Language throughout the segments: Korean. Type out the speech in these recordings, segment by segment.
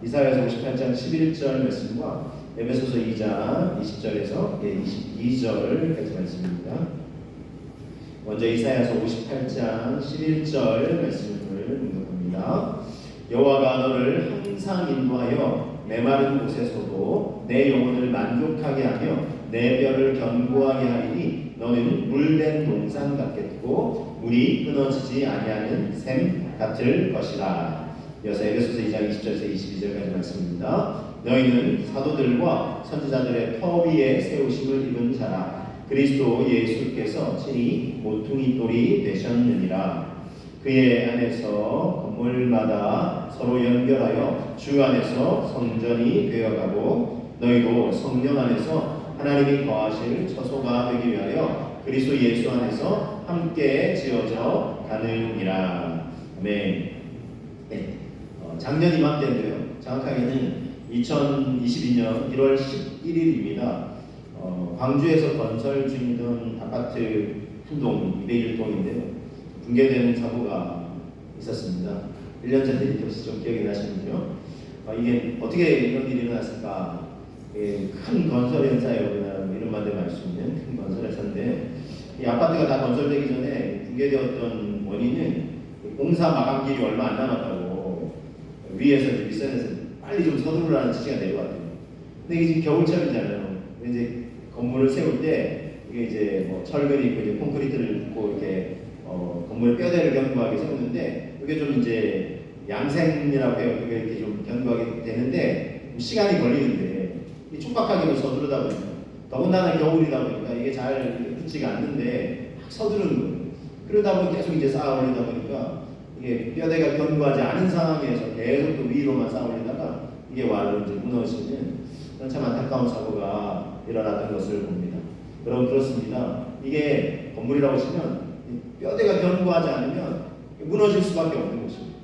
이사야서 58장 11절 말씀과 에베소서 2장 20절에서 22절까지 말씀입니다. 먼저 이사야서 58장 11절 말씀을 공독합니다. 여호와가 너를 항상 인도하여 메마른 곳에서도 내 영혼을 만족하게 하며 내 뼈를 견고하게 하리니 너는 물된 동산 같겠고 물이 끊어지지 아니하는 샘 같을 것이라. 이어서 에베소서 2장 20절에서 22절까지 말씀입니다. 너희는 사도들과 선지자들의 터 위에 세우심을 입은 자라. 그리스도 예수께서 친히 모퉁이 돌이 되셨느니라. 그의 안에서 건물마다 서로 연결하여 주 안에서 성전이 되어가고 너희도 성령 안에서 하나님이 거하실 처소가 되기 위하여 그리스도 예수 안에서 함께 지어져 가느니라. 아멘. 네. 작년 이맘때인데요. 정확하게는 2022년 1월 11일입니다. 광주에서 건설 중이던 아파트 한 동, 201동인데요. 붕괴되는 사고가 있었습니다. 1년 전 일이었죠. 좀 기억이 나시는데요. 이게 어떻게 이런 일이 일어났을까? 큰 건설 현사예요. 이런 말들 말 수 있는 큰 건설 현사인데, 이 아파트가 다 건설되기 전에 붕괴되었던 원인은 공사 마감기일이 얼마 안 남았다고 위에서 윗선에서 빨리 좀 서두르라는 지시가 내려왔대요. 근데 이게 지금 겨울철이잖아요. 이제 건물을 세울 때 이게 이제 뭐 철근이 있고 이제 콘크리트를 붓고 이렇게 건물 뼈대를 견고하게 세우는데 이게 좀 이제 양생이라고 해요. 그게 이렇게 좀 견고하게 되는데 시간이 걸리는데 이 촉박하게 서두르다 보니까 더군다나 겨울이다 보니까 이게 잘 붙지가 않는데 막 서두르는 거예요. 그러다 보니 계속 이제 쌓아 올리다 보니까 이게 뼈대가 견고하지 않은 상황에서 계속 또 위로만 쌓아 올리다가 이게 와로 이제 무너지는 참 안타까운 사고가 일어났던 것을 봅니다. 여러분 그렇습니다. 이게 건물이라고 치면 뼈대가 견고하지 않으면 무너질 수밖에 없는 것입니다.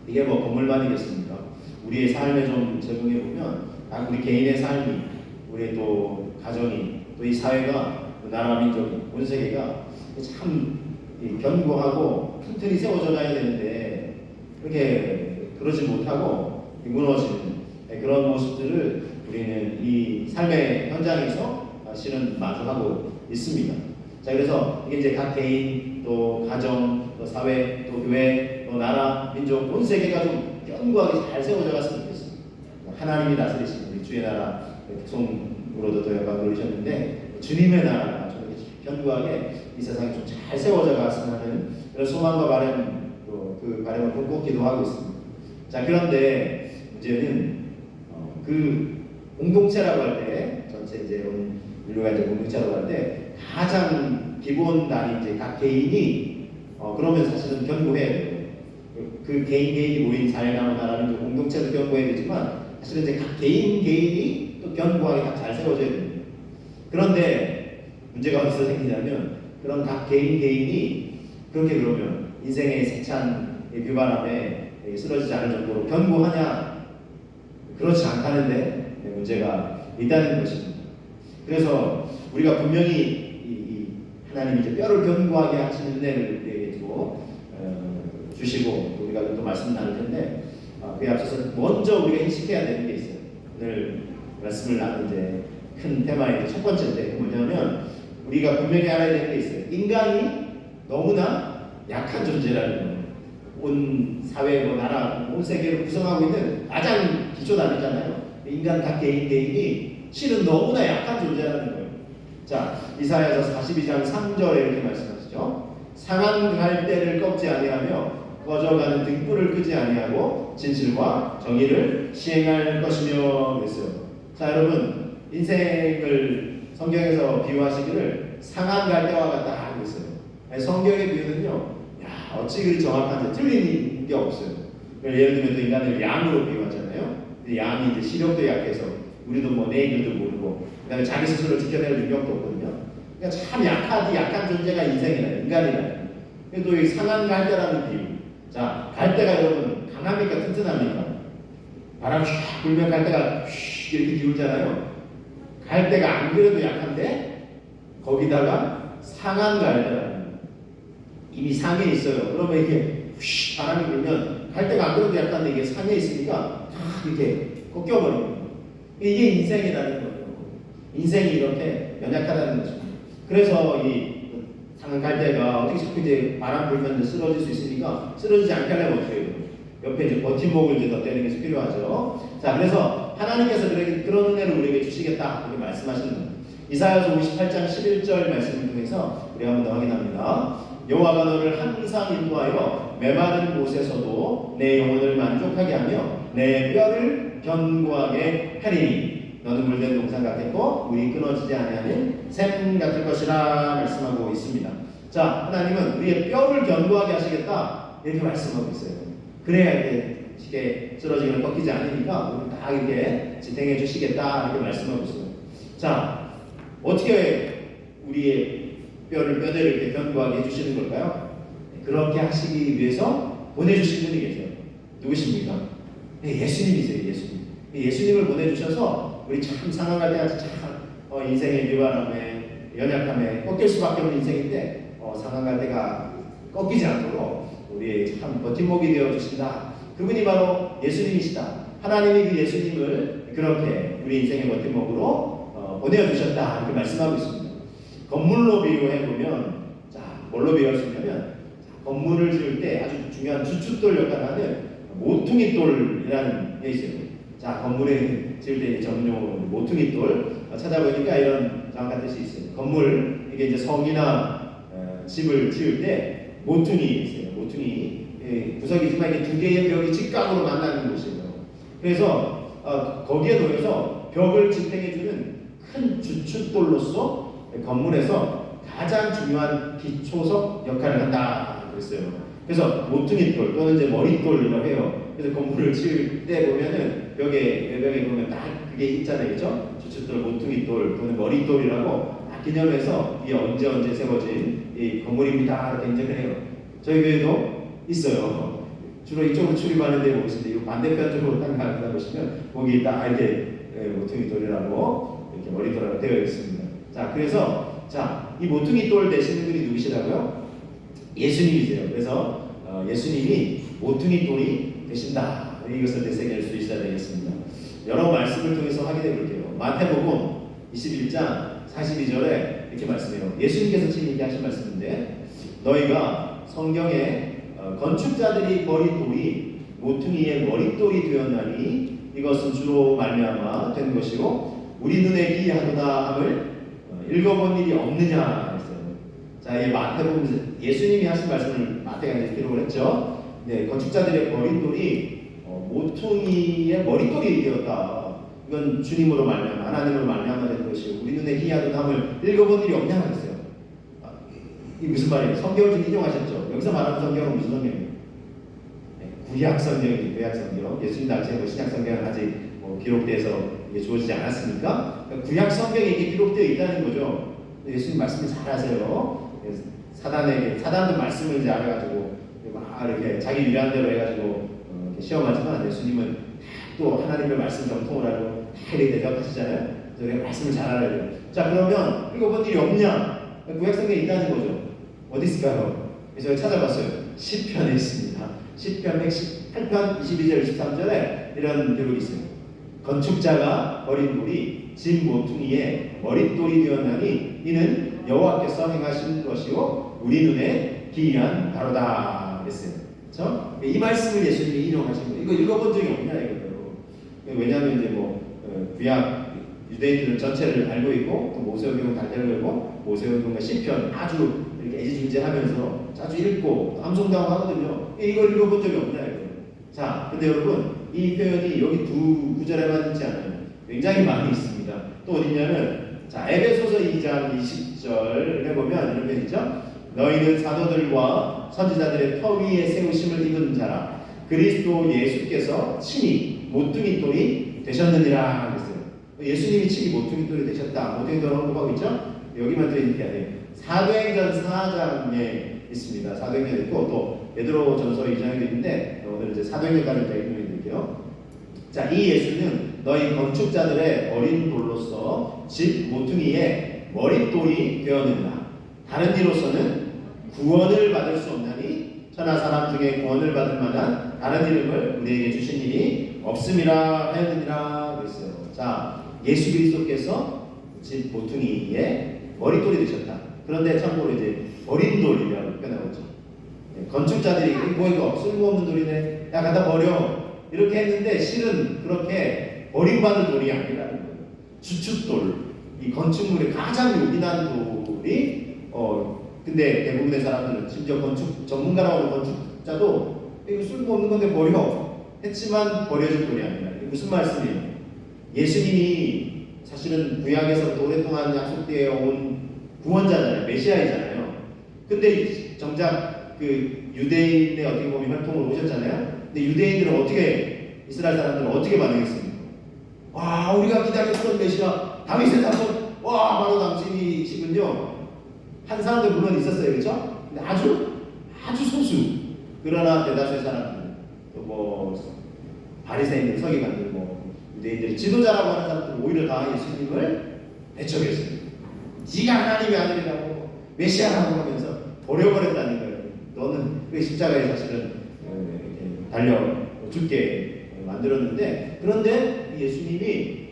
이게 뭐 건물만이겠습니까? 우리의 삶에 좀 적용해 보면 우리 개인의 삶이, 우리 또 가정이, 또 이 사회가, 또 나라 민족이, 온 세계가 참 견고하고 튼튼히 세워져 가야 되는데 그렇게 그러지 못하고 무너지는 그런 모습들을 우리는 이 삶의 현장에서 실은 마주하고 있습니다. 자, 그래서 이게 이제 각 개인, 또 가정, 또 사회, 또 교회, 또 나라, 민족, 온 세계가 좀 견고하게 잘 세워져 갔으면 좋겠습니다. 하나님이 다스리시는 우리 주의 나라 백성으로도 또 영광 돌리셨는데 주님의 나라가 좀 견고하게 이 세상에 좀 잘 세워져 갔으면 하는 그런 소망과 바람, 또 그 바람을 꿈꿔 기도하고 있습니다. 자, 그런데 문제는 그 공동체라고 할 때, 전체 이제 인류가 이제 공동체라고 할 때 가장 기본단이 이제 각 개인이 그러면 사실은 견고해야 돼요. 그 개인이 모인 사회나 나라는 공동체도 견고해야 되지만 사실은 이제 각 개인이 또 견고하게 잘 세워져야 됩니다. 그런데 문제가 어디서 생기냐면 그런 각 개인이 그렇게 그러면 인생의 세찬 비바람에 쓰러지지 않을 정도로 견고하냐? 그렇지 않다는데 문제가 있다는 것입니다. 그래서 우리가 분명히 하나님이 이제 뼈를 견고하게 하시는 은혜를 주시고 우리가 또 말씀 나눌 텐데 그에 앞서서 먼저 우리가 인식해야 되는 게 있어요. 오늘 말씀을 나눈 이제 큰 테마의 첫 번째인데 뭐냐면 우리가 분명히 알아야 되는 게 있어요. 인간이 너무나 약한 존재라는 거예요. 온 사회, 나라, 온 세계를 구성하고 있는 가장 기초단위잖아요. 인간 각 개인이 실은 너무나 약한 존재라는 거예요. 자, 이사야서 42장 3절에 이렇게 말씀하시죠. 상한 갈대를 꺾지 아니하며 꺼져가는 등불을 끄지 아니하고 진실과 정의를 시행할 것이며 그랬어요. 자, 여러분 인생을 성경에서 비유하시기를 상한 갈대와 같다 하고 있어요. 성경의 비유는요, 어찌 그리 정확한지 틀린 게 없어요. 예를 들면 또 인간을 양으로 비유하잖아요. 양이 이제 시력도 약해서 우리도 뭐 내 일도 모르고 그다음에 자기 스스로 지켜낼 능력도 없거든요. 그러니까 참 약한 존재가 인간이라. 또 이 상한 갈대라는 비유. 자, 갈대가 여러분 강합니까 튼튼합니까? 바람 쫙 불면 갈대가 이렇게 기울잖아요. 갈대가 안 그래도 약한데 거기다가 상한 갈대라는 이미 상해 있어요. 그러면 이게 바람이 불면 갈 때가 안 그래도 약간 이게 상해 있으니까 탁 이렇게 꺾여버리는 거예요. 이게 인생이라는 거예요. 인생이 이렇게 연약하다는 거죠. 그래서 이 상한 갈대가 어떻게 자꾸 이제 바람 불면 쓰러질 수 있으니까 쓰러지지 않게 하려면 어떻게 해요? 옆에 이제 버팀목을 이제 덧대는 게 필요하죠. 자, 그래서 하나님께서 그런 은혜를 우리에게 주시겠다 이렇게 말씀하시는 거예요. 이사야서 58장 11절 말씀을 통해서 우리가 한번 더 확인합니다. 여호와가 너를 항상 인도하여 메마른 곳에서도 내 영혼을 만족하게 하며 내 뼈를 견고하게 하리니 너는 물된 동산 같겠고 물이 끊어지지 아니하는 샘 같을 것이라 말씀하고 있습니다. 자, 하나님은 우리의 뼈를 견고하게 하시겠다 이렇게 말씀하고 있어요. 그래야 이렇게 쉽게 쓰러지거나 꺾이지 않으니까 우리 다 이렇게 지탱해 주시겠다 이렇게 말씀하고 있어요. 자, 어떻게 우리의 뼈대를 이렇게 견고하게 해주시는 걸까요? 그렇게 하시기 위해서 보내주신 분이 계세요. 누구십니까? 예수님이세요. 예수님을 보내주셔서 우리 참 상황할 때 참 인생의 미완함에 연약함에 꺾일 수밖에 없는 인생인데 상황할 때가 꺾이지 않도록 우리의 참 버팀목이 되어 주신다. 그분이 바로 예수님이시다. 하나님이 그 예수님을 그렇게 우리 인생의 버팀목으로 보내어 주셨다 이렇게 말씀하고 있습니다. 건물로 비유해 보면 자 뭘로 비유할 수 있냐면 건물을 지을 때 아주 중요한 주춧돌 역할을 하는 모퉁이돌이라는 게 있어요. 자, 건물에 지을 때 전문용어로 모퉁이돌 찾아보니까 이런 정확한 뜻이 있어요. 건물 이게 이제 성이나 집을 지을 때 모퉁이 있어요. 모퉁이 구석이지만 이게 두 개의 벽이 직각으로 만나는 곳이에요. 그래서 거기에 놓여서 벽을 지탱해주는 큰 주춧돌로서 건물에서 가장 중요한 기초석 역할을 한다 그랬어요. 그래서 모퉁이돌 또는 이제 머릿돌이라고 해요. 그래서 건물을 지을 때 보면은 외벽에 보면 딱 그게 있잖아요, 그렇죠? 주춧돌, 모퉁이돌 또는 머릿돌이라고 기념해서 이게 언제 세워진 이 건물입니다 이렇게 인정을 해요. 저희 교회도 있어요. 주로 이쪽으로 출입하는데 보시는데 이 반대편 쪽으로 딱 가다 보시면 거기 딱 이렇게 모퉁이돌이라고 이렇게 머릿돌이라고 되어 있습니다. 자, 그래서 이 모퉁이돌 되시는 분이 누구시라고요? 예수님이세요. 그래서 예수님이 모퉁이돌이 되신다. 이것을 되새길 수 있어야 되겠습니다. 여러 말씀을 통해서 확인해 볼게요. 마태복음 21장 42절에 이렇게 말씀해요. 예수님께서 지금 얘기하신 말씀인데 너희가 성경에 건축자들이 버린 돌이 모퉁이의 머릿돌이 되었나니 이것은 주로 말미암아 된 것이고 우리 눈에 기이하도다 함을 읽어본 일이 없느냐 했어요. 자, 이 마태복음 예수님이 하신 말씀을 마태가 이제 기록을 했죠. 네, 건축자들의 버린 돌이 모퉁이의 머릿돌이 되었다. 이건 주님으로 말미암아 하나님으로 말미암아 된 것이고 우리 눈에 기이하도다 함을 읽어본 일이 없냐 했어요. 이게 무슨 말이에요? 성경을 좀 인용하셨죠. 여기서 말하는 성경은 무슨 성경이에요? 네, 구약 성경이에요. 구약 성경. 예수님 당시에 신약 성경은 아직 기록돼서 이게 주어지지 않았으니까 그러니까 구약 성경에 이게 기록되어 있다는 거죠. 예수님 말씀을 잘하세요. 사단도 말씀을 이제 알아가지고 막 이렇게 자기 위한 대로 해가지고 시험하지만 예수님은 또 하나님의 말씀 정통을 하고 이렇게 대답하시잖아요. 그래서 우리가 말씀을 잘 알아야 돼요. 자, 그러면 읽어본 일이 없냐? 구약 성경에 있다는 거죠. 어디 있을까요? 그래서 찾아봤어요. 시편에 있습니다. 시편 118편 22절 23절에 이런 기록이 있어요. 건축자가 버린 돌이 집 모퉁이에 머릿돌이 되었나니 이는 여호와께서 행하신 것이요 우리 눈에 기이한 바로다 했어요. 그렇죠? 이 말씀을 예수님이 인용하신 거예요. 이거 읽어본 적이 없냐 이거예요. 왜냐하면 이제 구약 유대인들은 전체를 알고 있고 또 모세오경은 달대로 읽고 모세오경과 시편 아주 이렇게 애지중지하면서 자주 읽고 암송다고 하거든요. 이걸 읽어본 적이 없냐 이거예요. 자, 근데 여러분 이 표현이 여기 두 구절에만 있지 않아요. 굉장히 많이 있습니다. 또 어디냐면 자, 에베소서 2장 20절에 보면 이런 표현 있죠. 너희는 사도들과 선지자들의 터 위에 세우심을 입은 자라 그리스도 예수께서 친히 모퉁이돌이 되셨느니라 그랬어요. 예수님이 친히 모퉁이돌이 되셨다. 모퉁이돌 언급하고 있죠. 여기만 들으니까 사도행전 4장에 있습니다. 사도행전에 있고 또 베드로전서 2장에도 있는데 오늘 이제 사도행전까지 읽어 드릴게요. 자, 이 예수는 너희 건축자들의 어린 돌로서 집 모퉁이에 머릿돌이 되었느니라. 다른 이로서는 구원을 받을 수 없나니 천하 사람 중에 구원을 받을 만한 다른 이름을 우리에게 주신 일이 없음이라 하였느니라 그랬어요. 자, 예수 그리스도께서 집 모퉁이에 머릿돌이 되셨다. 그런데 참고로 이제 어린 돌이라고 표현하고 있죠. 건축자들이 뭐 이거 쓸모없는 돌이네, 야 갖다 버려 이렇게 했는데 실은 그렇게 버림받을 돌이 아니라는 거예요. 주춧돌, 이 건축물의 가장 요긴한 돌이 근데 대부분의 사람들은 심지어 건축 전문가라고 하는 건축자도 이거 쓸모없는 건데 버려 했지만 버려질 돌이 아니라. 무슨 말씀이에요? 예수님이 사실은 구약에서부터 오랫동안 약속되어 온 구원자잖아요. 메시아이잖아요. 근데 정작 그 유대인의 어떻게 보면 활동으로 오셨잖아요. 근데 유대인들은 어떻게, 이스라엘 사람들은 어떻게 반응했습니까? 와, 우리가 기다렸던 메시아 다윗의 자손, 와 바로 당신이시군요. 한 사람도 물론 있었어요, 그렇죠? 근데 아주 소수. 그러나 대다수의 사람들, 또 뭐 바리새인들, 서기관들, 뭐 유대인들이 지도자라고 하는 사람들은 오히려 다 예수님을 배척했어요. 네가 하나님의 아들이라고 메시아라고 하면서 버려버렸다는 거예요. 너는 그 십자가에 사실은 달려 죽게 만들었는데, 그런데 예수님이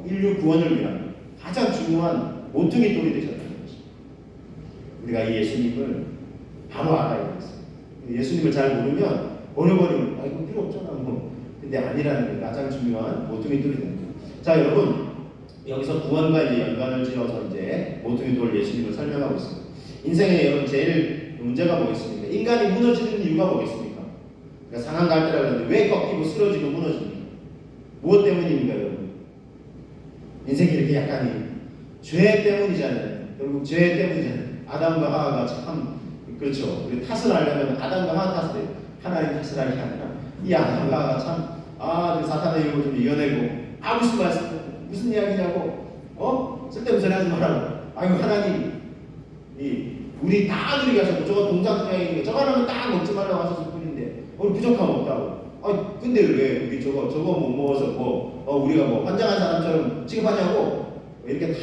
인류 구원을 위한 가장 중요한 모퉁이 돌이 되셨다는 것입니다. 우리가 이 예수님을 바로 알아야 되겠어요. 예수님을 잘 모르면 버려버리면 이거 필요 없잖아 뭐. 근데 아니라는 게 가장 중요한 모퉁이 돌이 됩니다. 자, 여러분, 여기서 구원과 이제 연관을 지어서 이제 모퉁이 돌 예수님을 설명하고 있습니다. 인생에 여러분 제일 문제가 뭐겠습니까? 인간이 무너지는 이유가 뭐겠습니까? 그러니까 상한 갈대라고 하는데 왜 꺾이고 쓰러지고 무너집니까? 무엇 때문입니까, 여러분? 인생이 이렇게 약간 죄 때문이잖아요. 결국 죄 때문이잖아요. 아담과 하와가 참, 그렇죠. 우리 탓을 하려면 아담과 하와 탓을 해요. 하나님 탓을 하는 게 아니라 이 아담과 하와가 참 사탄의 이름을 좀 이겨내고 무슨 말씀, 무슨 이야기냐고, 쓸데없는 소리 하지 말라고. 아이고, 하나님 우리 다 누리게 하셨고 저거 동작 이야기니까 저거 하나만 딱 먹지 말라고 하셨을 뿐인데 우리 부족함 없다고. 근데 왜 우리 저거 못 먹어서 우리가 뭐 환장한 사람처럼 취급하냐고 이렇게 다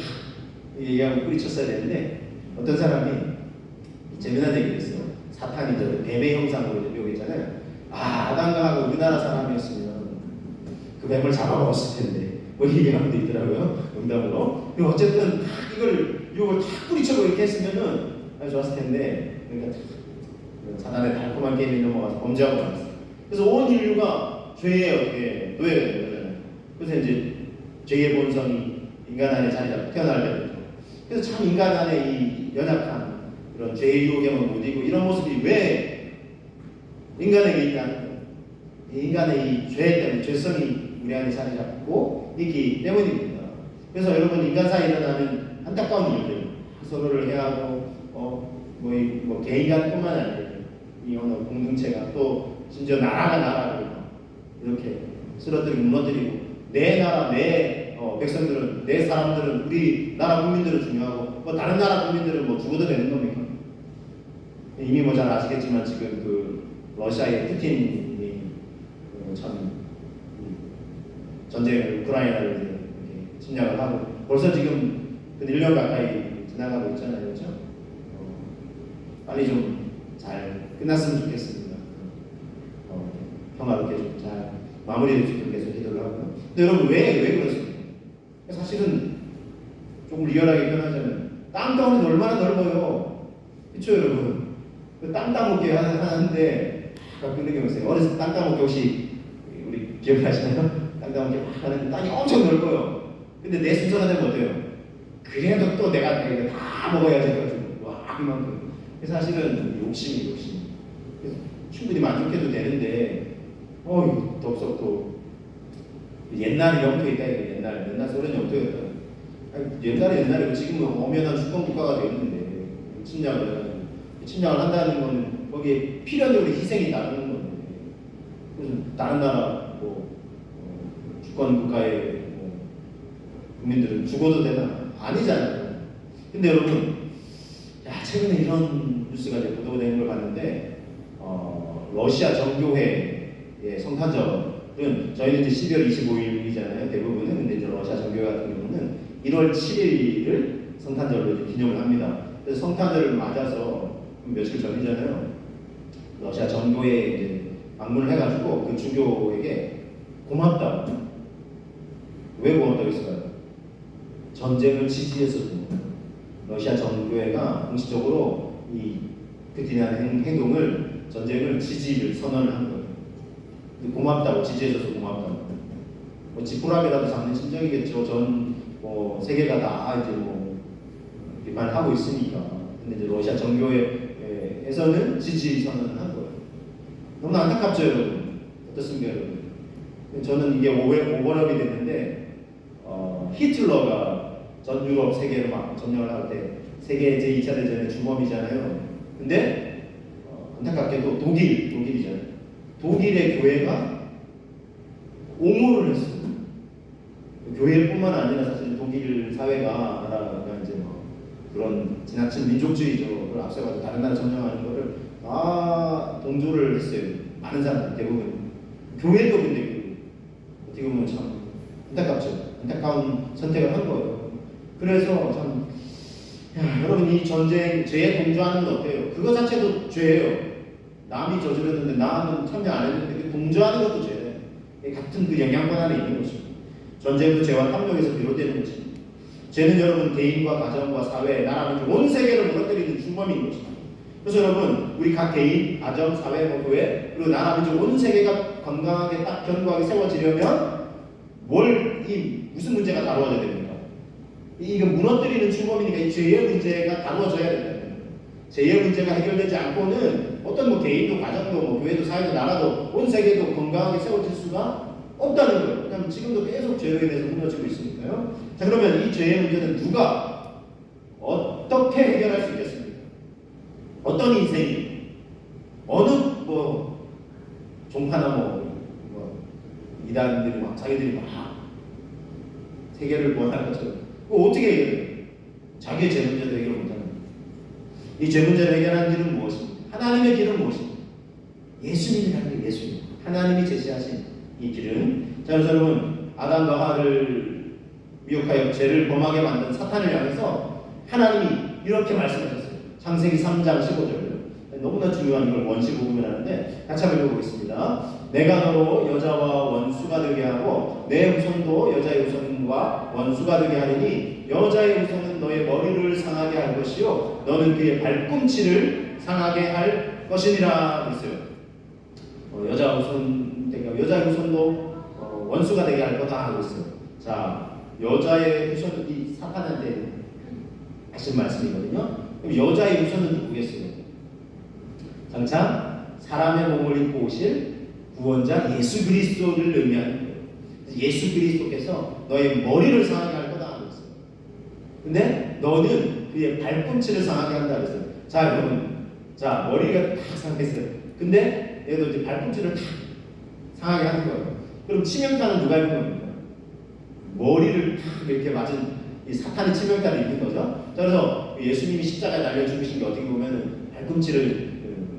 얘기하고 뿌리쳤어야 되는데, 어떤 사람이 재미난 얘기를 했어요. 사탄이 저 뱀의 형상으로 묘기했잖아요. 아담과 하와 우리나라 사람이었으면 그 뱀을 잡아먹었을 텐데 뭐 얘기하는 분도 있더라고요, 농담으로. 근데 어쨌든 이걸 유혹을 탁 뿌리쳐고 이렇게 했으면은 아주 좋았을 텐데, 그러니까 사단의 달콤한 게임이 넘어가서 범죄하고 말았어요. 그래서 온 인류가 죄에 어떻게 노예가 되는 거잖아요. 그래서 이제 죄의 본성이 인간 안에 자리 잡고 태어날 때부터. 그래서 참 인간 안에 이 연약한 그런 죄의 유혹에만 못 이기고 이런 모습이 왜 인간에게 있냐는 거예요. 인간의 이 죄 때문에, 죄성이 우리 안에 자리 잡고 있기 때문입니다. 그래서 여러분, 인간사이에 일어나는 안타까운 일들, 서로를 해하고 뭐 개인 간뿐만 아니라 이 어느 공동체가 또 심지어 나라가 나라를 이렇게 쓰러뜨리고 무너뜨리고, 내 나라, 내 백성들은, 내 사람들은, 우리 나라 국민들은 중요하고 뭐 다른 나라 국민들은 뭐 죽어도 되는 겁니까? 이미 뭐 잘 아시겠지만 지금 그 러시아의 푸틴이 참 전쟁을, 우크라이나를 이렇게 침략을 하고 벌써 지금 1년 가까이 지나가고 있잖아요, 그렇죠? 빨리 좀 잘 끝났으면 좋겠습니다. 평화롭게 좀 잘 마무리될 수 있도록 계속 기도를 하고요. 근데 여러분, 왜 그렇습니까? 사실은 조금 리얼하게 표현하자면 땅 가운데 얼마나 넓어요, 그렇죠, 여러분? 그 땅 따먹게 하는데 가끔 그런 경우 있어요. 어렸을 때 땅 따먹게 혹시 우리 기억나시나요? 땅 따먹게 막 하는데 땅이 엄청 넓어요. 근데 내 순서가 되면 어때요? 그래도 또 내가 이거 다 먹어야지 해가지고 이만큼. 그래서 사실은 욕심. 그래서 충분히 만족해도 되는데 덥석 또 옛날에 영토에 있다. 옛날 소련 영토였다. 옛날에 지금은 엄연한 주권 국가가 되었는데 침략을 한다는 건 거기에 필연적으로 희생이 나오는 건데, 그래서 다른 나라 주권 국가의 국민들은 죽어도 되나? 아니잖아요. 근데 여러분, 최근에 이런 뉴스가 이제 보도가 되는 걸 봤는데, 러시아 정교회의 성탄절은 저희는 이제 12월 25일이잖아요, 대부분은. 근데 이제 러시아 정교회 같은 경우는 1월 7일을 성탄절로 이제 기념을 합니다. 그래서 성탄절을 맞아서 며칠 전이잖아요. 러시아 정교회 이제 방문을 해가지고 그 주교에게 고맙다. 왜 고맙다고 했을까요? 전쟁을 지지해서도 러시아 정교회가 공식적으로 이 푸틴의 행동을 전쟁을 지지를 선언을 한 거예요. 고맙다고, 지지해줘서 고맙다고. 뭐 지푸라기라도 잡는 심정이겠죠. 뭐 세계가 다 이제 뭐 비판을 하고 있으니까. 근데 이제 러시아 정교회에서는 지지 선언을 한 거예요. 너무 안타깝죠, 여러분. 어떻습니까, 여러분? 저는 이게 오버랩이 됐는데 히틀러가 전 유럽 세계를 막 점령을 할 때 세계 제2차 대전의 주범이잖아요. 근데 안타깝게도 독일이잖아요. 독일의 교회가 옹호를 했어요. 교회뿐만 아니라 사실 독일 사회가 나라가 이제 뭐 그런 지나친 민족주의적을 앞세워서 다른 나라 점령하는 거를 동조를 했어요. 많은 사람들 대부분. 교회도 근데 어떻게 보면 참 안타깝죠. 안타까운 선택을 한 거예요. 그래서 참 여러분 이 전쟁 죄에 동조하는 건 어때요? 그거 자체도 죄예요. 남이 저질렀는데 나는 참여 안 했는데 동조하는 것도 죄예요. 같은 그 영향권 안에 있는 것입니다. 전쟁도 죄와 탐욕에서 비롯되는 것입니다. 죄는 여러분 개인과 가정과 사회, 나라, 민족, 온 세계를 무너뜨리는 주범인 것입니다. 그래서 여러분 우리 각 개인, 가정, 사회, 교회 그리고 나라, 민족, 온 세계가 건강하게 딱 견고하게 세워지려면 무슨 문제가 다루어져야 됩니까? 이거 무너뜨리는 주범이니까 이 죄의 문제가 다루어져야 된다. 죄의 문제가 해결되지 않고는 어떤 뭐 개인도, 가정도, 뭐 교회도, 사회도, 나라도, 온 세계도 건강하게 세워질 수가 없다는 거예요. 왜냐하면 지금도 계속 죄로 인해서 무너지고 있으니까요. 자, 그러면 이 죄의 문제는 누가 어떻게 해결할 수 있겠습니까? 어떤 인생이 어느 뭐 종파나 뭐 이단들이 막 자기들이 막 세계를 구원할 것처럼 어떻게 해결해요? 자기의 죄 문제도 해결 못하는 거예요. 이 죄 문제를 해결하는 길은 무엇입니까? 하나님의 길은 무엇입니까? 예수님이라는 게 예수님. 하나님이 제시하신 이 길은 자, 여러분 아담과 하와를 미혹하여 죄를 범하게 만든 사탄을 향해서 하나님이 이렇게 말씀하셨어요. 창세기 3장 15절. 너무나 중요한 이걸 원시복음을 하는데 같이 한번 읽어보겠습니다. 내가 너로 여자와 원수가 되게 하고 내 후손도 여자의 후손과 원수가 되게 하리니 여자의 후손은 너의 머리를 상하게 할 것이요 너는 그의 발꿈치를 상하게 할 것이니라 그랬어요. 여자의 후손도 원수가 되게 할 거다 하고 있어요. 자, 여자의 후손은 이 사탄한테 하신 말씀이거든요. 그럼 여자의 후손은 누구겠어요? 장차 사람의 몸을 입고 오실 구원자 예수 그리스도를 의미하는 거예요. 예수 그리스도께서 너의 머리를 상하게 할 거다 하고 있어요. 근데 너는 그의 발꿈치를 상하게 한다 그랬어요. 자, 여러분, 자 머리가 탁 상했어요. 근데 얘도 이제 발꿈치를 탁 상하게 하는 거예요. 그럼 치명타는 누가 입는 겁니까? 머리를 탁 이렇게 맞은 이 사탄의 치명타를 입는 거죠. 자, 그래서 예수님이 십자가에 달려 죽으신 게 어떻게 보면 발꿈치를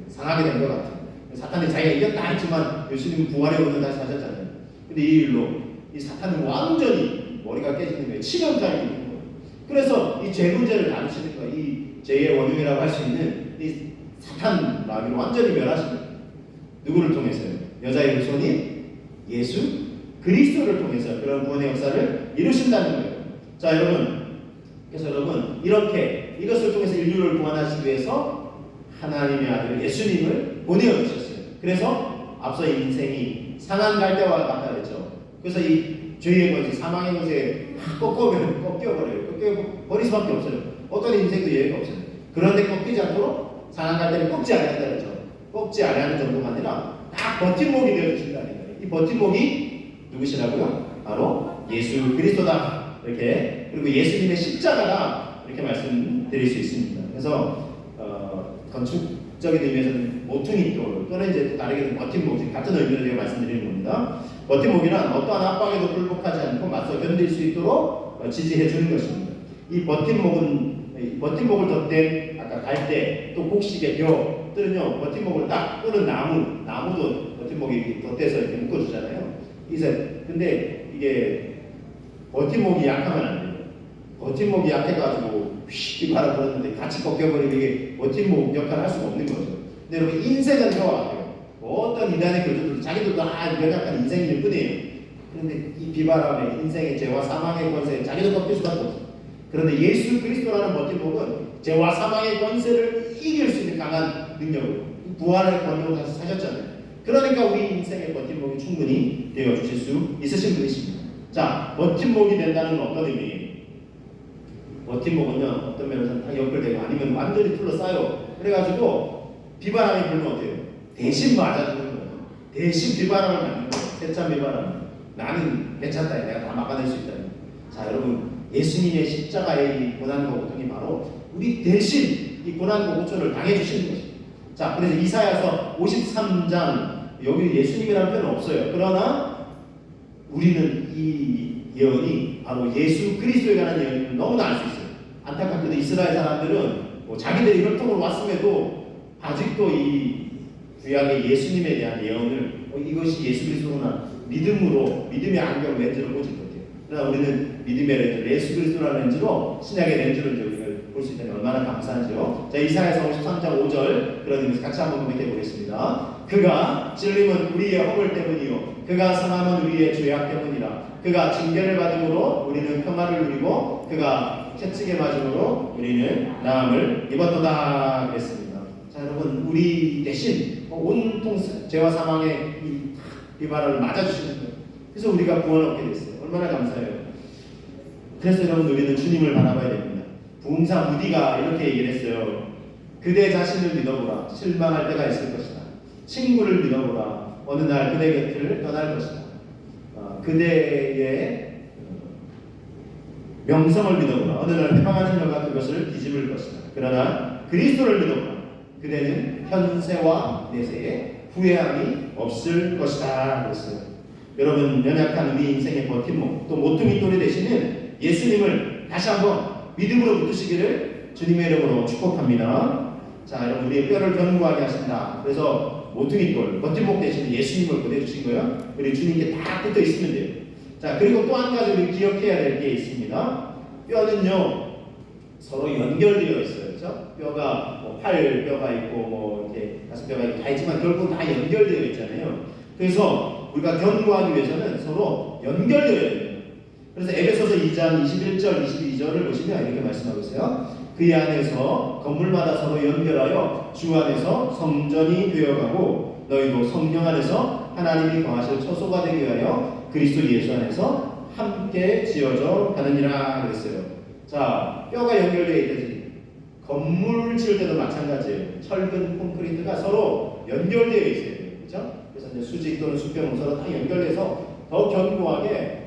상하게 된 것 같아요. 사탄이 자기가 이겼다 했지만 예수님은 부활의 오늘 다시 하셨잖아요. 근데 이 일로 이 사탄은 완전히 머리가 깨지는 거예요. 치명타를 입는 거예요. 그래서 이 죄 문제를 다루시는 거예요. 이 죄의 원흉이라고 할 수 있는 이 사탄 마귀를 완전히 멸하시는 거예요. 누구를 통해서요? 여자의 후손인 예수 그리스도를 통해서 그런 구원의 역사를 이루신다는 거예요. 자, 여러분, 그래서 여러분 이렇게 이것을 통해서 인류를 구원하시기 위해서 하나님의 아들 예수님을 보내어 주셨어요. 그래서 앞서 인생이 상한 갈대와 같다 그랬죠. 그래서 이 죄의 권세, 사망의 권세에 꺾여버릴 수밖에 없어요. 어떤 인생도 예외가 없어요. 그런데 꺾이지 않도록 상한 갈대를 꺾지 않아야 한다 그랬죠. 꺾지 않아야 하는 정도가 아니라 딱 버팀목이 되어주신다는 거예요. 이 버팀목이 누구시라고요? 바로 예수 그리스도다. 이렇게 그리고 예수님의 십자가다 이렇게 말씀드릴 수 있습니다. 그래서 건축적인 의미에서는 모퉁이 돌 또는 이제 다르게는 버팀목 같은 의미로 제가 말씀드리는 겁니다. 버팀목이란 어떠한 압박에도 굴복하지 않고 맞서 견딜 수 있도록 지지해 주는 것입니다. 이 버팀목을 덧댄 아까 갈대 또 곡식의 벼 또는요 버팀목을 딱 또는 나무도 버팀목이 이렇게 덧대서 이렇게 묶어주잖아요. 근데 이게 버팀목이 약하면 안 돼요. 버팀목이 약해가지고 이거 하나 들었는데 같이 꺾여버리면 이게 버팀목 역할을 할 수가 없는 거죠. 근데 여러분 인생은 그와 같아요. 어떤 이단의 교주들도 자기들도 연약한 인생일 뿐이에요. 그런데 이 비바람에 인생의 죄와 사망의 권세에 자기도 꺾일 수밖에 없어요. 그런데 예수 그리스도라는 버팀목은 죄와 사망의 권세를 이길 수 있는 강한 능력으로 부활의 권능으로 다시 사셨잖아요. 그러니까 우리 인생의 버팀목이 충분히 되어 주실 수 있으신 분이십니다. 자, 버팀목이 된다는 건 어떤 의미예요? 버팀목은요, 어떤 면에서는 다 연결되고 아니면 완전히 둘러싸요. 그래가지고 비바람이 불면 어때요? 대신 맞아주는 거예요. 대신 비바람을 맞는 거예요. 세찬 비바람. 나는 괜찮다. 내가 다 막아낼 수 있다. 자, 여러분, 예수님의 십자가의 이 고난과 고통이 바로 우리 대신 이 고난과 고초를 당해주시는 것입니다. 자, 그래서 이사야서 53장, 여기 예수님이라는 표현은 없어요. 그러나 우리는 이 예언이 바로 예수 그리스도에 관한 예언을 너무나 알 수 있어요. 안타깝게도 이스라엘 사람들은 자기들이 혈통으로 왔음에도 아직도 이 구약의 예수님에 대한 예언을 이것이 예수 그리스도구나 믿음의 안경 렌즈로 보지 못해요. 그러나 우리는 믿음의 렌즈, 예수 그리스도라는 렌즈로 신약의 렌즈로 이제 우리가 볼 수 있다니 얼마나 감사하죠. 자, 이사야서 53장 5절 그런 의미에서 같이 한번 고백해 보겠습니다. 그가 찔림은 우리의 허물 때문이요 그가 상함은 우리의 죄악 때문이라. 그가 징계를 받음으로 우리는 평화를 누리고 그가 채찍에 맞음으로 우리는 나음을 입었도다 그랬습니다. 자, 여러분, 우리 대신 온통 죄와 사망의 이 비바람을 맞아주시는 거예요. 그래서 우리가 구원을 얻게 됐어요. 얼마나 감사해요. 그래서 여러분, 우리는 주님을 바라봐야 됩니다. 부흥사 무디가 이렇게 얘기를 했어요. 그대 자신을 믿어보라. 실망할 때가 있을 것이다. 친구를 믿어보라. 어느 날 그대 곁을 떠날 것이다. 그대의 명성을 믿어보라. 어느 날 해방하는 자가 그것을 뒤집을 것이다. 그러나 그리스도를 믿어보라. 그대는 현세와 내세에 후회함이 없을 것이다. 그랬어요. 여러분, 연약한 우리 인생의 버팀목, 또 모퉁이 돌이 되시는 예수님을 다시 한번 믿음으로 붙드시기를 주님의 이름으로 축복합니다. 자, 여러분, 우리의 뼈를 견고하게 하신다. 그래서 모퉁이 돌, 버팀목 되시는 예수님을 보내주신 거예요. 우리 주님께 다 붙어 있으면 돼요. 자, 그리고 또 한 가지 우리 기억해야 될 게 있습니다. 뼈는요, 서로 연결되어 있어요. 그렇죠? 뼈가 팔 뼈가 있고 이렇게 가슴 뼈가 있고 다 있지만 결국 다 연결되어 있잖아요. 그래서 우리가 견고하기 위해서는 서로 연결되어야 돼요. 그래서 에베소서 2장 21절 22절을 보시면 이렇게 말씀하고 있어요. 그 안에서 건물마다 서로 연결하여 주 안에서 성전이 되어가고 너희도 성령 안에서 하나님이 거하실 처소가 되기 위하여 그리스도 예수 안에서 함께 지어져 가느니라 그랬어요. 자, 뼈가 연결되어 있듯이 건물 지을 때도 마찬가지예요. 철근, 콘크리트가 서로 연결되어 있어야 돼요. 그렇죠? 그래서 이제 수직 또는 수평은 서로 다 연결돼서 더 견고하게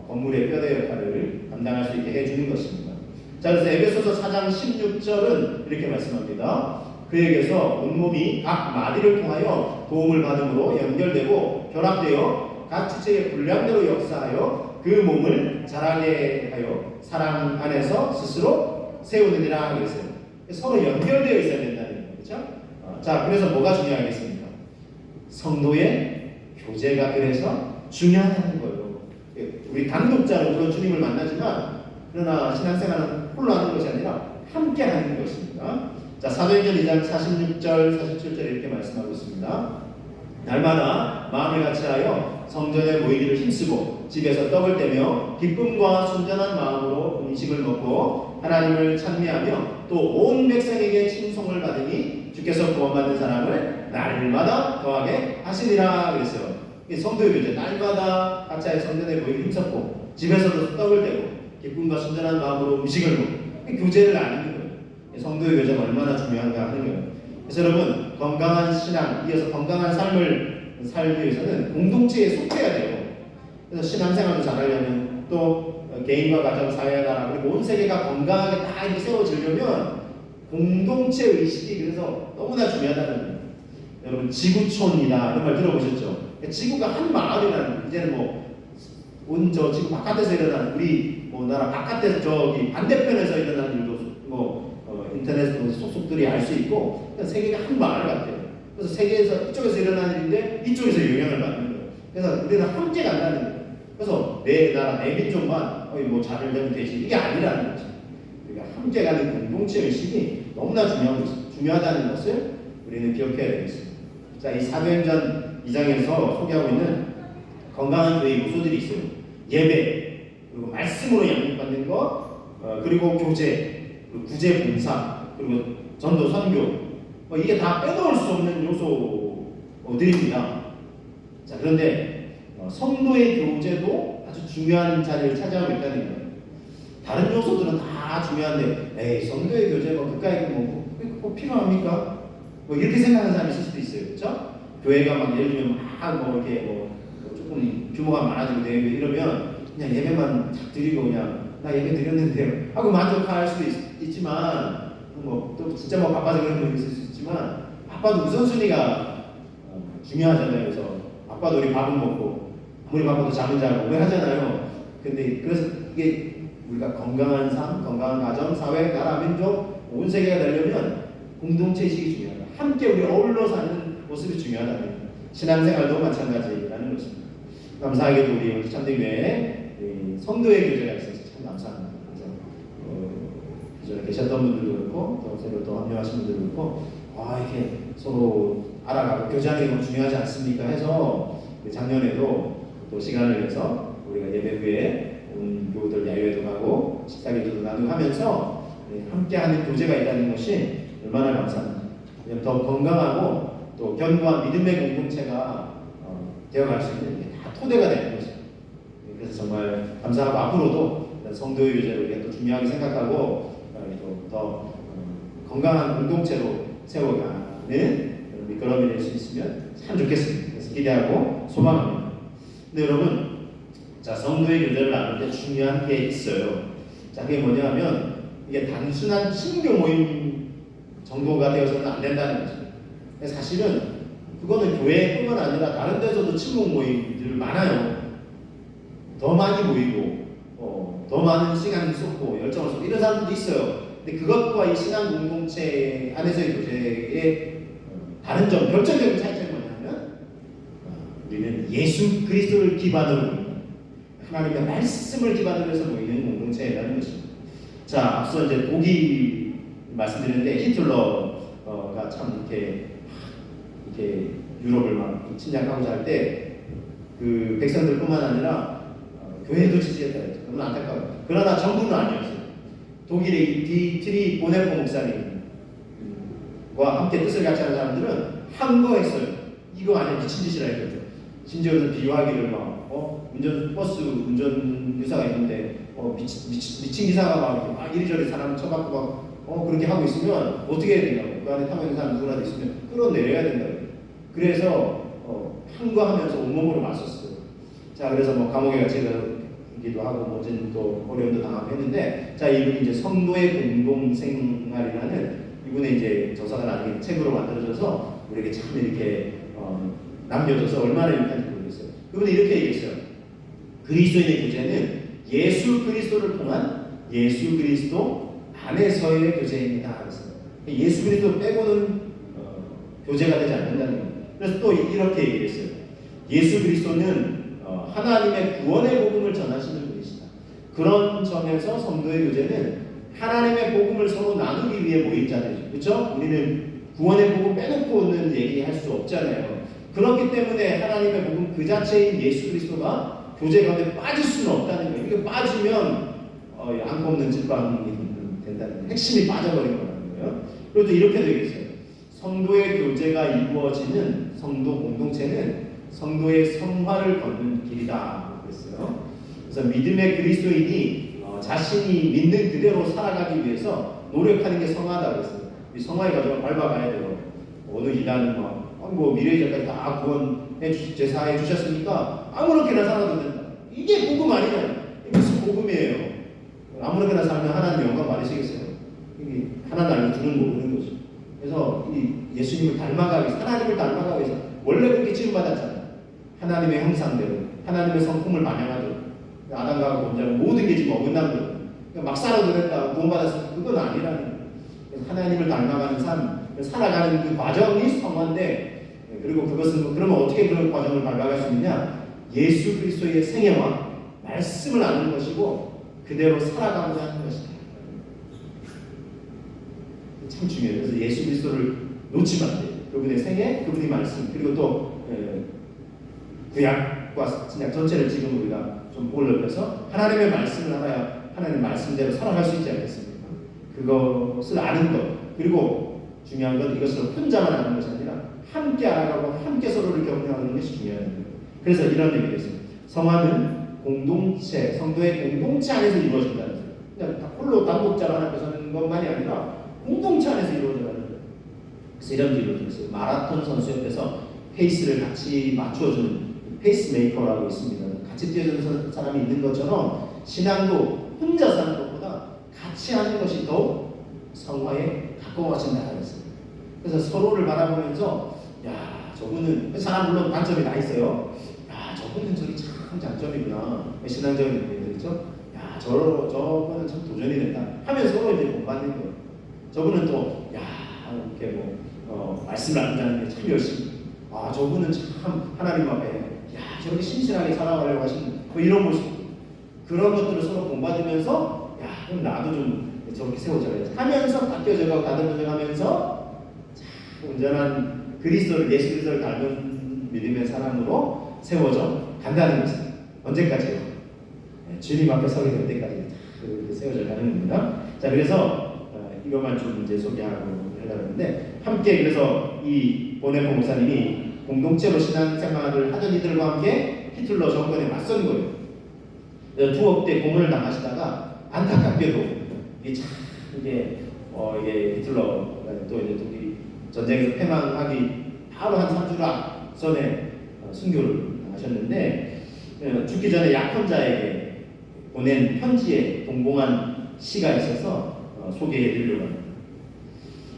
건물의 뼈대 역할을 감당할 수 있게 해주는 것입니다. 자, 그래서 에베소서 4장 16절은 이렇게 말씀합니다. 그에게서 온몸이 각 마디를 통하여 도움을 받음으로 연결되고 결합되어 각 지체의 분량대로 역사하여 그 몸을 자라게 하여 사랑 안에서 스스로 세우느니라 그랬어요. 서로 연결되어 있어야 된다는 거예요. 그렇죠? 자, 그래서 뭐가 중요하겠습니까? 성도의 교제가 그래서 중요하다는 거예요. 우리 단독자로 물론 주님을 만나지만 그러나 신앙생활은 홀로 하는 것이 아니라 함께 하는 것입니다. 자, 사도행전 2장 46절 47절 이렇게 말씀하고 있습니다. 날마다 마음을 같이하여 성전에 모이기를 힘쓰고 집에서 떡을 떼며 기쁨과 순전한 마음으로 음식을 먹고 하나님을 찬미하며 또 온 백성에게 칭송을 받으니 주께서 구원받은 사람을 날마다 더하게 하시리라 그랬어요. 성도의 교제, 날마다 각자의 성전에 모이기 힘썼고 집에서도 떡을 떼고 기쁨과 순전한 마음으로 음식을 먹고 교제를 나누는 거예요. 성도의 교제가 얼마나 중요한가 하는 거예요. 그래서 여러분, 건강한 신앙, 이어서 건강한 삶을 살기 위해서는 공동체에 속해야 돼요. 그래서 신앙생활도 잘하려면 또 개인과 가정, 사회, 나라 그리고 온 세계가 건강하게 다 이렇게 세워지려면 공동체 의식이 그래서 너무나 중요하다는 거예요. 여러분, 지구촌이다 이런 말 들어보셨죠? 지구가 한 마을이라는, 이제는 온 저 지구 바깥에서 일어나는 우리 나라 바깥에서 저기 반대편에서 일어나는 일도 인터넷으로 속속들이 알 수 있고, 세계가 한 마을 같아요. 그래서 세계에서 이쪽에서 일어나는 일인데 이쪽에서 영향을 받는 거예요. 그래서 우리는 함께 간다는 거예요. 그래서 내 나라, 내 민족만 잘을 내면 되지, 이게 아니라는 거죠. 우리가 함께 가는 공동체 의식이 너무나 중요하다는 것을 우리는 기억해야 되겠습니다. 자, 이 사도행전 2장에서 소개하고 있는 건강한 교회 요소들이 있어요. 예배, 그리고 말씀으로 양육받는 것, 그리고 교제, 그리고 구제 봉사, 그리고 전도 선교. 이게 다 빼놓을 수 없는 요소들입니다. 자, 그런데 성도의 교제도 아주 중요한 자리를 차지하고 있다는 거예요. 다른 요소들은 다 중요한데, 에이, 성도의 교제 그까이 꼭 필요합니까? 이렇게 생각하는 사람이 있을 수도 있어요, 그렇죠? 교회가 막 예를 들면 이렇게 조금 규모가 많아지고 이러면 그냥 예배만 탁 드리고 그냥 나 예배 드렸는데요 하고 만족할 수도 있지만 또 진짜 바빠서 그런 분이 있을 수 있지만 바빠도 우선순위가 중요하잖아요. 그래서 바빠도 우리 밥은 먹고 아무리 바빠도 잠은 자고 왜 하잖아요. 근데 그래서 이게 우리가 건강한 삶, 건강한 가정, 사회, 나라, 민족, 온 세계가 되려면 공동체의식이 중요하다. 함께 우리 어울러 사는 모습이 중요하다는 거예요. 신앙생활도 마찬가지라는 것입니다. 감사하게도 우리 참되교회에 성도의 교제가 있어서 참 감사합니다. 그래서 기존에 계셨던 분들도 그렇고 또 새로 또 합류하신 분들도 그렇고 이렇게 서로 알아가고 교제하는 게 중요하지 않습니까? 해서 작년에도 또 시간을 내서 우리가 예배 후에 온 교우들 야유회도 가고 식사기도도 나누고 하면서 함께하는 교제가 있다는 것이 얼마나 감사합니다. 더 건강하고 또 견고한 믿음의 공동체가 되어갈 수 있는 게 다 토대가 되는 거죠. 그래서 정말 감사하고 앞으로도 성도의 교제를 우리가 또 중요하게 생각하고 더 건강한 공동체로 세워가는 미끄럼이 될 수 있으면 참 좋겠습니다. 그래서 기대하고 소망합니다. 근데 여러분, 자, 성도의 교제를 나눌 때 중요한 게 있어요. 자, 그게 뭐냐면 이게 단순한 친교 모임 정도가 되어서는 안 된다는 거죠. 사실은 그거는 교회뿐만 아니라 다른 데서도 친목 모임들 많아요. 더 많이 모이고 더 많은 시간을 쏟고 열정을 쏟고 이런 사람들도 있어요. 근데 그것과 이 신앙 공동체 안에서의 교제의 다른 점, 결정적인 차이점이 뭐냐면 우리는 예수 그리스도를 기반으로 모이는 하나님의 말씀을 기반으로 해서 모이는 공동체라는 것입니다. 자, 앞서 이제 독일 말씀드렸는데 히틀러가 참 이렇게 유럽을 막 침략하고자 할 때 그 백성들뿐만 아니라 교회도 지지했다 했죠. 너무 안타까워요. 그러나 전부는 아니었어요. 독일의 디트리 보네포 목사님과 함께 뜻을 같이 하는 사람들은 항거했어요. 이거 아니야 미친 짓이라 했거든요. 심지어는 비유하기를 버스 운전 유사가 있는데 미친 기사가 막 이리저리 사람 쳐박고 막 그렇게 하고 있으면 어떻게 해야 되냐고. 그 안에 타고 있는 사람 누구라도 있으면 끌어내려야 된다고. 그래서 항거하면서 온몸으로 맞섰어요. 자, 그래서 감옥에 갇히기도 하고 또 어려움도 당하고 했는데, 자, 이분이 이제 성도의 공동생활이라는 이분의 이제 저서가 나중에 책으로 만들어져서 우리에게 참 이렇게 남겨져서 얼마나 유익한지 모르겠어요. 그분이 이렇게 얘기했어요. 그리스도인의 교제는 예수 그리스도를 통한 예수 그리스도 안에서의 교제입니다. 그래서 예수 그리스도 빼고는 교제가 되지 않는다는 겁니다. 그래서 또 이렇게 얘기했어요. 예수 그리스도는 하나님의 구원의 복음을 전하시는 분이시다. 그런 점에서 성도의 교제는 하나님의 복음을 서로 나누기 위해 모인 자들이죠. 그렇죠? 우리는 구원의 복음 빼놓고는 얘기할 수 없잖아요. 그렇기 때문에 하나님의 복음 그 자체인 예수 그리스도가 교제 가운데 빠질 수는 없다는 거예요. 이게 빠지면 양 뽑는 찐빵이 된다는 거예요. 핵심이 빠져버린 거라는 거예요. 그리고 또 이렇게 되겠어요. 성도의 교제가 이루어지는 성도 공동체는 성도의 성화를 걷는 길이다 그랬어요. 그래서 믿음의 그리스도인이 자신이 믿는 그대로 살아가기 위해서 노력하는 게 성화다 그랬어요. 이 성화의 과정을 밟아가야 돼요. 어느 이단은 미래전까지 다 구원해 제사해 주셨으니까 아무렇게나 살아도 된다. 이게 복음 아니냐? 이게 무슨 복음이에요? 아무렇게나 살면 하나님 영광 받으시겠어요? 이게 하나님 주는 모르는 거죠. 그래서 이 예수님을 닮아가기 위해서, 하나님을 닮아가기 위해서 원래 그렇게 지음받았잖아요. 하나님의 형상대로, 하나님의 성품을 반영하도록. 아담과 본자는 모든 게 지금 어긋난 거예요. 막 살아도 된다, 구원받았으면 그건 아니라는 거예요. 하나님을 닮아가는 삶, 살아가는 그 과정이 성화인데, 그리고 그것은 그러면 어떻게 그런 과정을 밟아갈 수 있느냐? 예수 그리스도의 생애와 말씀을 아는 것이고 그대로 살아가고자 하는 것이다. 참 중요해요. 그래서 예수 그리스도를 놓치면 안 돼요. 그분의 생애, 그분의 말씀, 그리고 또 구약과 신약 전체를 지금 우리가 좀 볼을 넓혀서 하나님의 말씀을 알아야 하나님의 말씀대로 살아갈 수 있지 않겠습니까? 그것을 아는 것, 그리고 중요한 건 이것을 혼자만 아는 것이 아니라 함께 알아가고 함께 서로를 격려하는 것이 중요한 거예요. 그래서 이런 얘기를 했어요. 성화는 공동체, 성도의 공동체 안에서 이루어진다는 거예요. 그냥 홀로 단독자만 앞에서 하는 것만이 아니라 공동체 안에서 이루어진다는 거예요. 그래서 이런 일을 들었어요. 마라톤 선수 옆에서 페이스를 같이 맞춰주는 페이스메이커라고 있습니다. 같이 뛰어주는 사람이 있는 것처럼 신앙도 혼자서 하는 것보다 같이 하는 것이 더 성화에 가까워진다고 했어요. 그래서 서로를 바라보면서 야 저분은 사람 물론 단점이 다 있어요. 야 저분은 저기 참 장점이구나. 신앙적인 얘기들이죠. 야 저분은 참 도전이 된다. 하면 서로 이제 본받는 거예요. 저분은 또 야 이렇게 말씀을 안다는 게 참 열심히. 아 저분은 참 하나님 앞에 야 저렇게 신실하게 살아가려고 하시는 이런 모습. 그런 것들을 서로 본받으면서 야 그럼 나도 좀 저렇게 세워져야지 하면서 바뀌어져가고 다듬어져가면서 온전한 그리스도를 예수 그리스도를 닮은 믿음의 사람으로 세워져 간다는 것은 언제까지요? 주님 앞에 서게 될 때까지 그렇게 세워져 가는 겁니다. 자 그래서 이것만 좀 이제 소개하고 하려고 하는데 함께 그래서 이 보네포 목사님이 공동체로 신앙생활을 하던 이들과 함께 히틀러 정권에 맞선 거예요. 투옥 때 고문을 당하시다가 안타깝게도 이게 히틀러가 또 이제 독일 전쟁에서 패망하기 바로 한 3주 전에 순교를 하셨는데 죽기 전에 약혼자에게 보낸 편지에 동봉한 시가 있어서 소개해드리려고 합니다.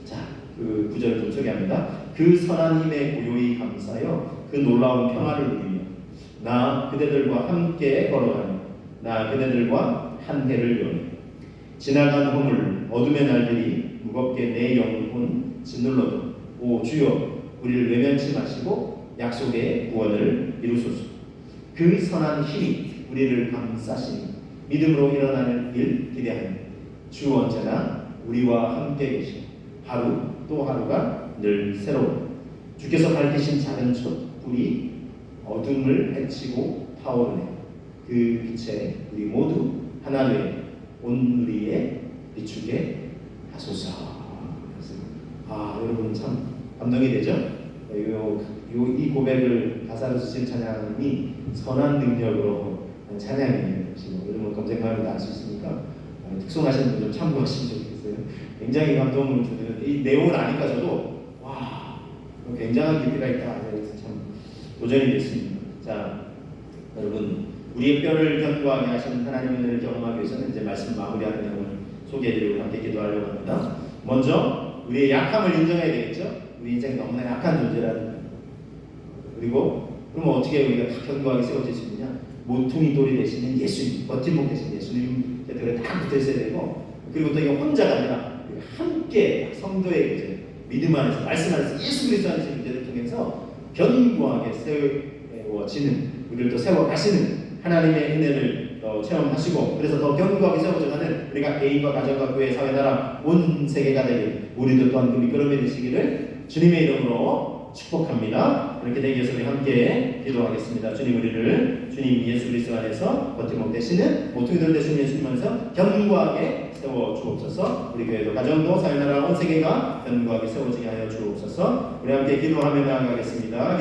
자, 그 구절을 좀 소개합니다. 그 선한 힘에 고요히 감사하여 그 놀라운 평화를 누리며 나 그대들과 함께 걸어가며 나 그대들과 한 해를 여며 지나간 허물 어둠의 날들이 무겁게 내 영혼 짓눌러도 오 주여 우리를 외면치 마시고 약속의 구원을 이루소서. 그 선한 힘이 우리를 감싸시니 믿음으로 일어나는 일 기대하며 주 언제나 우리와 함께 계시고 하루 또 하루가 늘 새로워 주께서 밝히신 작은 촛불이 어둠을 헤치고 타오르네. 그 빛에 우리 모두 하나 되어 온 우리에 비추게 하소서. 여러분 참 감동이 되죠? 이 고백을 가사로 쓰신 찬양이 선한 능력으로 찬양이에요. 여러분 검색하면 알 수 있으니까 특송하시는 분 좀 참고하시면 좋겠어요. 굉장히 감동을 주는 이 내용을 아니까 저도 와 굉장한 깊이가 있다. 그래서 참 도전이 됐습니다. 자 여러분 우리의 뼈를 견고하게 하시는 하나님의 은혜를 경험하기 위해서는 이제 말씀 마무리하는 내용을 소개해드리고 함께 기도하려고 합니다. 먼저 우리의 약함을 인정해야 되겠죠. 우리 인생이 너무나 약한 존재라는 거예요. 그리고 그럼 어떻게 우리가 견고하게 세워질 수 있느냐? 모퉁이 돌이 되시는 예수님, 버팀목 되신 예수님 곁에 다 붙어 있어야 되고, 그리고 또 이거 혼자가 아니라 함께 성도의 이제 믿음 안에서 말씀 안에서 예수 그리스도 안에서 문제를 통해서 견고하게 세워지는 우리를 또 세워가시는 하나님의 은혜를 체험하시고 그래서 더 견고하게 세워져가는 우리가 개인과 가정과 교회 사회 나라 온 세계가 되길 우리도 또한 그 미끄럼이 되시기를 주님의 이름으로 축복합니다. 이렇게 되기 위해서 우리 함께 기도하겠습니다. 주님 우리를 주님 예수 그리스도 안에서 버팀목 되시는 모퉁이돌 되시는 예수님 안에서 견고하게 세워 주옵소서. 우리 교회도 가정도 사회 나라 온 세계가 견고하게 세워지게 하여 주옵소서. 우리 함께 기도하며 나아가겠습니다.